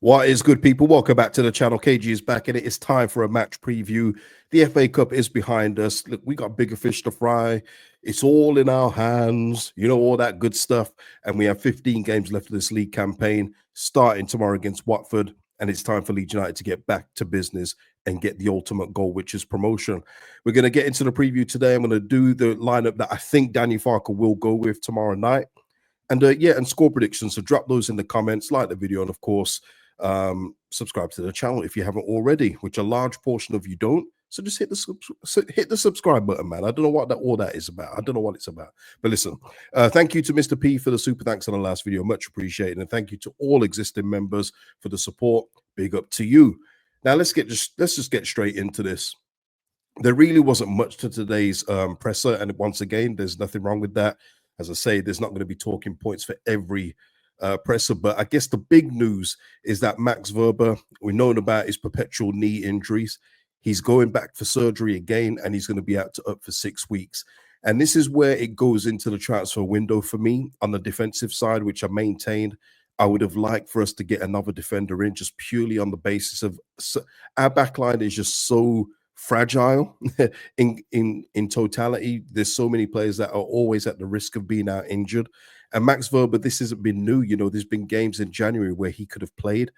What is good, people? Welcome back to the channel. KG is back, and it is time for a match preview. The FA Cup is behind us. Look, we got bigger fish to fry. It's all in our hands, you know, all that good stuff. And we have 15 games left of this league campaign, starting tomorrow against Watford. And it's time for Leeds United to get back to business and get the ultimate goal, which is promotion. We're going to get into the preview today. I'm going to do the lineup that I think Danny Farker will go with tomorrow night. And and score predictions. So drop those in the comments, like the video, and of course, subscribe to the channel if you haven't already, which a large portion of you don't. So just hit the subscribe button, man. I don't know what all that is about. I don't know what it's about. But listen, thank you to Mr. P for the super thanks on the last video. Much appreciated. And thank you to all existing members for the support. Big up to you. Now let's just get straight into this. There really wasn't much to today's presser, and once again, there's nothing wrong with that. As I say, there's not going to be talking points for every presser, but I guess the big news is that Max Wöber, we've known about his perpetual knee injuries. He's going back for surgery again, and he's going to be up for 6 weeks. And this is where it goes into the transfer window for me on the defensive side, which I maintained. I would have liked for us to get another defender in, just purely on the basis of our backline is just so fragile in totality. There's so many players that are always at the risk of being out injured. And Max Wöber, this hasn't been new. You know, there's been games in January where he could have played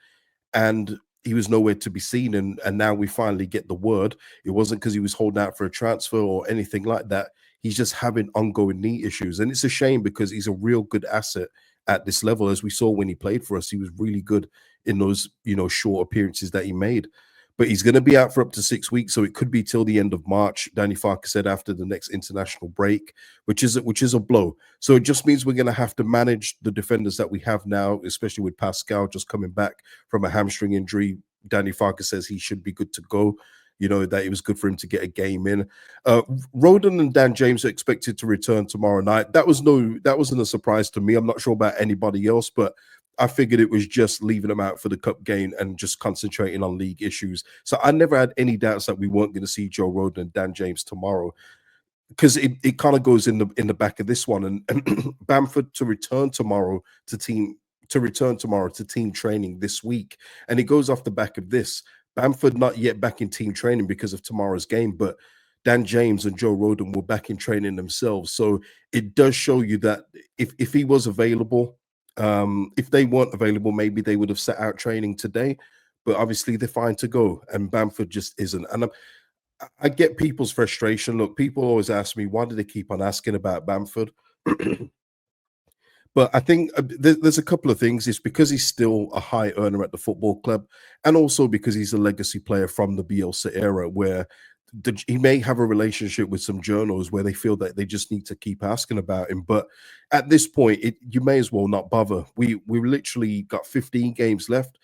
and he was nowhere to be seen. And now we finally get the word. It wasn't because he was holding out for a transfer or anything like that. He's just having ongoing knee issues. And it's a shame because he's a real good asset at this level. As we saw when he played for us, he was really good in those, you know, short appearances that he made. But he's going to be out for up to 6 weeks, so it could be till the end of March. Danny Farker said after the next international break, which is a blow. So it just means we're going to have to manage the defenders that we have now, especially with Pascal just coming back from a hamstring injury. Danny Farker says he should be good to go. You know, that it was good for him to get a game in. Roden and Dan James are expected to return tomorrow night. That wasn't a surprise to me. I'm not sure about anybody else, but I figured it was just leaving them out for the cup game and just concentrating on league issues. So I never had any doubts that we weren't going to see Joe Roden and Dan James tomorrow, because it kind of goes in the back of this one. And Bamford to return tomorrow to team training this week, and it goes off the back of this. Bamford not yet back in team training because of tomorrow's game, but Dan James and Joe Roden were back in training themselves. So it does show you that if he was available. If they weren't available, maybe they would have set out training today, but obviously they're fine to go, and Bamford just isn't. And I get people's frustration. Look, people always ask me, why do they keep on asking about Bamford? But I think there's a couple of things. It's because he's still a high earner at the football club, and also because he's a legacy player from the Bielsa era, where he may have a relationship with some journals where they feel that they just need to keep asking about him. But at this point, you may as well not bother. We literally got 15 games left.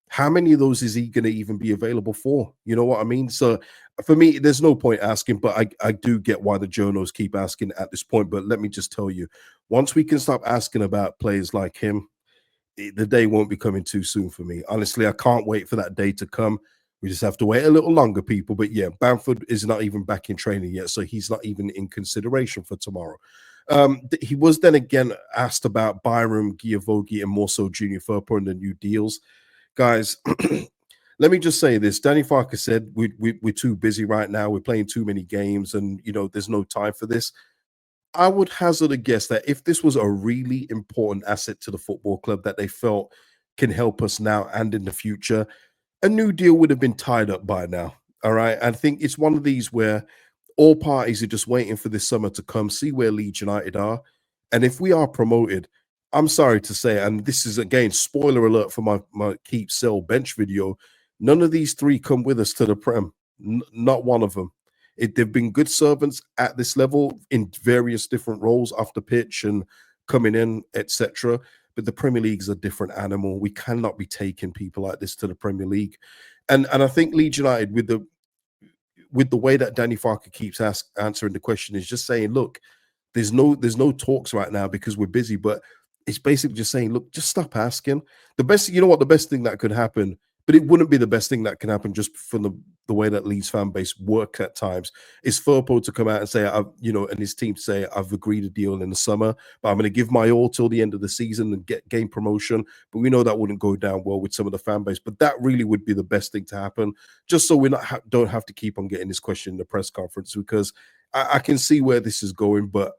How many of those is he going to even be available for? You know what I mean? So for me, there's no point asking, but I do get why the journals keep asking at this point. But let me just tell you, once we can stop asking about players like him, the day won't be coming too soon for me. Honestly, I can't wait for that day to come. We just have to wait a little longer, people. But yeah, Bamford is not even back in training yet, so he's not even in consideration for tomorrow. He was then again asked about Byram, Giavogi, and more so Junior Firpo and the new deals. Guys, let me just say this. Danny Farker said we're too busy right now. We're playing too many games, and, you know, there's no time for this. I would hazard a guess that if this was a really important asset to the football club that they felt can help us now and in the future, a new deal would have been tied up by now. All right. I think it's one of these where all parties are just waiting for this summer to come, see where Leeds United are. And if we are promoted, I'm sorry to say, and this is, again, spoiler alert for my keep, sell, bench video, none of these three come with us to the Prem. Not one of them. They've been good servants at this level in various different roles off the pitch and coming in, etc. But the Premier League is a different animal. We cannot be taking people like this to the Premier League. And I think Leeds United, with the way that Danny Farker keeps answering the question, is just saying, look, there's no talks right now because we're busy. But it's basically just saying, look, just stop asking. The best thing that could happen but it wouldn't be the best thing that can happen just from the way that Leeds fan base work at times. Is Firpo to come out and say, and his team to say, I've agreed a deal in the summer, but I'm going to give my all till the end of the season and gain promotion. But we know that wouldn't go down well with some of the fan base. But that really would be the best thing to happen, just so we don't have to keep on getting this question in the press conference, because I can see where this is going. But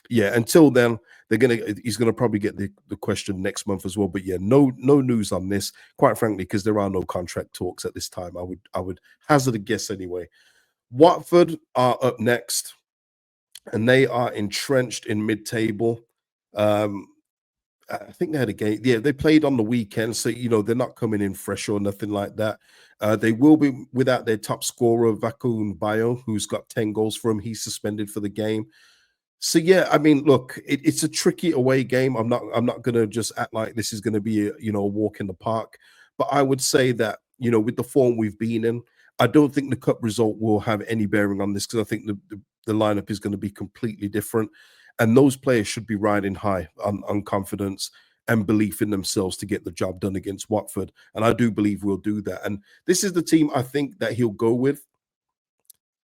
yeah, until then, he's gonna probably get the question next month as well. But yeah, no news on this, quite frankly, because there are no contract talks at this time. I would hazard a guess anyway. Watford are up next, and they are entrenched in mid-table. Um, I think they had a game. Yeah, they played on the weekend, so they're not coming in fresh or nothing like that. They will be without their top scorer, Vakun Bayo, who's got 10 goals for him. He's suspended for the game. So yeah, I mean, look, it's a tricky away game. I'm not gonna just act like this is gonna be a walk in the park. But I would say that with the form we've been in, I don't think the cup result will have any bearing on this, because I think the lineup is going to be completely different, and those players should be riding high on confidence and belief in themselves to get the job done against Watford. And I do believe we'll do that. And this is the team I think that he'll go with.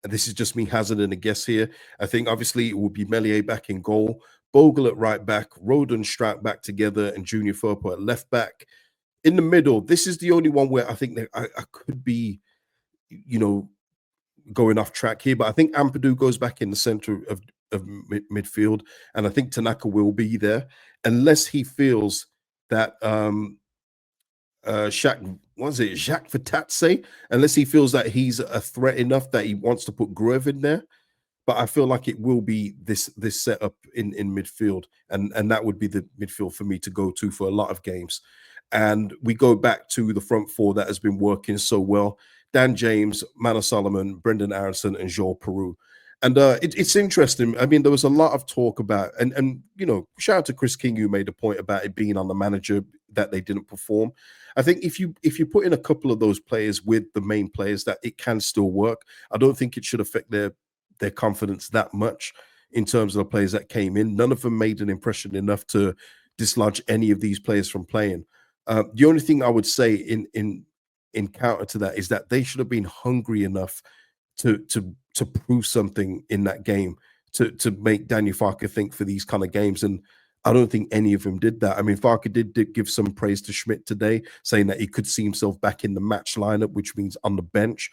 And this is just me hazarding a guess here. I think obviously it will be Melier back in goal, Bogle at right back, Roden Strat back together, and Junior Firpo at left back. In the middle, this is the only one where I think that I could be, going off track here, but I think Ampadu goes back in the center of midfield, and I think Tanaka will be there unless he feels that Jacques Fatatse, unless he feels that he's a threat enough that he wants to put Grove in there. But I feel like it will be this setup in midfield, and that would be the midfield for me to go to for a lot of games. And we go back to the front four that has been working so well: Dan James, Manor Solomon, Brendan Aronson, and Joel Peru. And it's interesting. I mean, there was a lot of talk about, and shout out to Chris King, who made a point about it being on the manager that they didn't perform. I think if you put in a couple of those players with the main players, that it can still work. I don't think it should affect their confidence that much in terms of the players that came in. None of them made an impression enough to dislodge any of these players from playing. The only thing I would say in counter to that is that they should have been hungry enough to prove something in that game to make Daniel Farke think for these kind of games. And I don't think any of them did that. I mean, Farke did give some praise to Schmidt today, saying that he could see himself back in the match lineup, which means on the bench.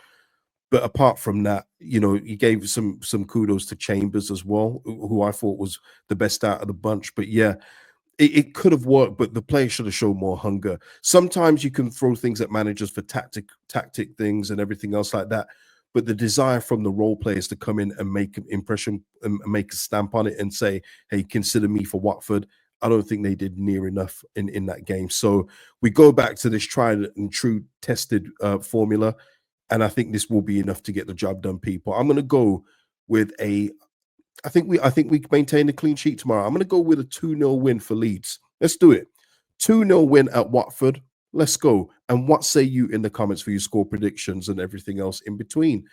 But apart from that, he gave some kudos to Chambers as well, who I thought was the best out of the bunch. But yeah, it could have worked, but the players should have shown more hunger. Sometimes you can throw things at managers for tactic things and everything else like that, but the desire from the role players to come in and make an impression and make a stamp on it and say, hey, consider me for Watford, I don't think they did near enough in that game. So we go back to this tried and true tested formula, and I think this will be enough to get the job done, people. I'm going to go with I think we maintain a clean sheet tomorrow. I'm going to go with a 2-0 win for Leeds. Let's do it. 2-0 win at Watford. Let's go. And what say you in the comments for your score predictions and everything else in between?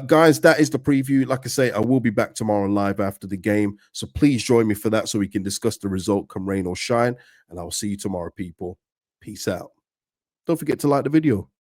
Guys, that is the preview. Like I say, I will be back tomorrow live after the game. So please join me for that so we can discuss the result come rain or shine. And I will see you tomorrow, people. Peace out. Don't forget to like the video.